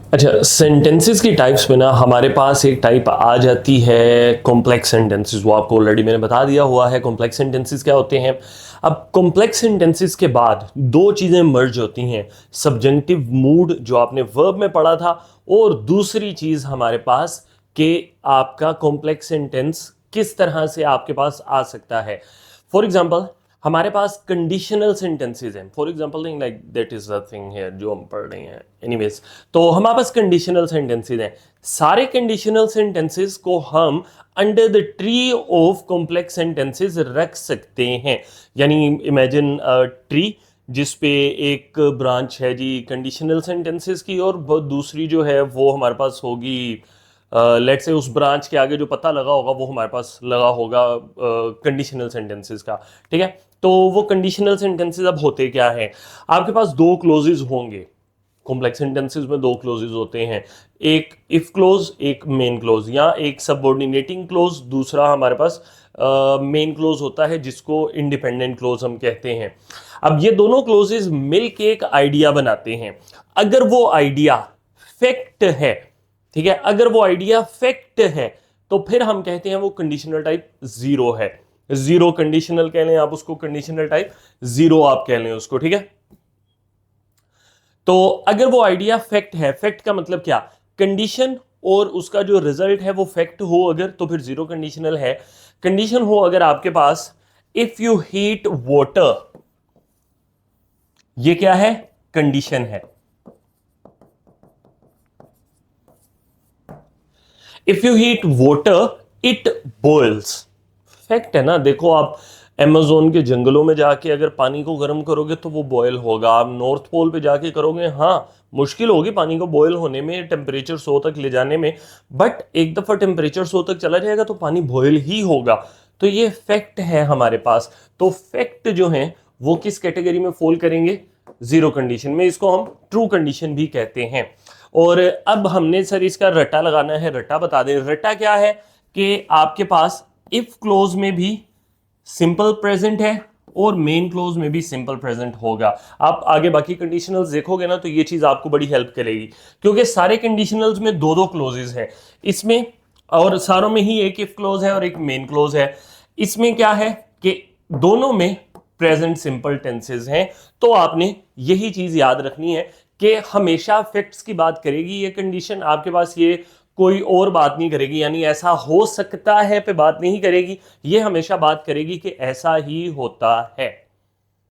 अच्छा, सेंटेंसेस की टाइप्स में ना हमारे पास एक टाइप आ जाती है कॉम्प्लेक्स सेंटेंसेस। वो आपको ऑलरेडी मैंने बता दिया हुआ है कॉम्प्लेक्स सेंटेंसेस क्या होते हैं। अब कॉम्प्लेक्स सेंटेंसेस के बाद दो चीज़ें मर्ज होती हैं, सब्जेंटिव मूड जो आपने वर्ब में पढ़ा था, और दूसरी चीज़ हमारे पास कि आपका कॉम्प्लेक्स सेंटेंस किस तरह से आपके पास आ सकता है। फॉर एग्जाम्पल हमारे पास कंडीशनल सेंटेंसेस हैं। For example thing like that is the thing here जो हम पढ़ रहे हैं। एनीवेज, तो हमारे पास कंडीशनल सेंटेंसेस हैं। सारे कंडीशनल सेंटेंसेस को हम under the tree of complex sentences रख सकते हैं। यानी इमेजिन ट्री जिस पे एक ब्रांच है जी कंडीशनल सेंटेंसेस की, और दूसरी जो है वो हमारे पास होगी, लेट्स से उस ब्रांच के आगे जो पता लगा होगा वो हमारे पास लगा होगा कंडीशनल सेंटेंसेस का। ठीक है, तो वो कंडीशनल सेंटेंसेस अब होते क्या है, आपके पास दो क्लोजेज होंगे। कॉम्प्लेक्स सेंटेंसेस में दो क्लोजेज होते हैं, एक इफ क्लोज एक मेन क्लोज, या एक सबऑर्डिनेटिंग क्लोज, दूसरा हमारे पास मेन क्लोज होता है जिसको इंडिपेंडेंट क्लोज हम कहते हैं। अब ये दोनों क्लोजेज मिलके एक आइडिया बनाते हैं। अगर वो आइडिया फैक्ट है, ठीक है, अगर वो आइडिया फैक्ट है तो फिर हम कहते हैं वो कंडीशनल टाइप जीरो है। जीरो कंडीशनल कह लें आप उसको, कंडीशनल टाइप जीरो आप कह लें उसको। ठीक है, तो अगर वो आइडिया फैक्ट है, फैक्ट का मतलब क्या, कंडीशन और उसका जो रिजल्ट है वो फैक्ट हो अगर, तो फिर जीरो कंडीशनल है। कंडीशन हो अगर आपके पास इफ यू हीट वाटर, ये क्या है, कंडीशन है। If you heat water it boils, fact है ना। देखो आप अमेज़न के जंगलों में जाके अगर पानी को गर्म करोगे तो वो बॉयल होगा। आप नॉर्थ पोल पे जाके करोगे, हाँ मुश्किल होगी पानी को बॉयल होने में, टेम्परेचर 100 तक ले जाने में, बट एक दफा टेम्परेचर 100 तक चला जाएगा तो पानी बॉयल ही होगा। तो ये फैक्ट है हमारे पास। तो फैक्ट जो है वो किस कैटेगरी में फॉल करेंगे, जीरो कंडीशन में। इसको हम ट्रू कंडीशन भी कहते हैं। और अब हमने सर इसका रटा लगाना है। रटा बता दें, रटा क्या है कि आपके पास इफ क्लोज में भी सिंपल प्रेजेंट है और मेन क्लोज में भी सिंपल प्रेजेंट होगा। आप आगे बाकी कंडीशनल्स देखोगे ना तो ये चीज आपको बड़ी हेल्प करेगी, क्योंकि सारे कंडीशनल्स में दो दो क्लोजेस हैं इसमें, और सारों में ही एक इफ क्लोज है और एक मेन क्लोज है। इसमें क्या है कि दोनों में प्रेजेंट सिंपल टेंसेज हैं। तो आपने यही चीज याद रखनी है कि हमेशा फैक्ट्स की बात करेगी ये कंडीशन, आपके पास ये कोई और बात नहीं करेगी। यानी ऐसा हो सकता है पे बात नहीं करेगी, ये हमेशा बात करेगी कि ऐसा ही होता है।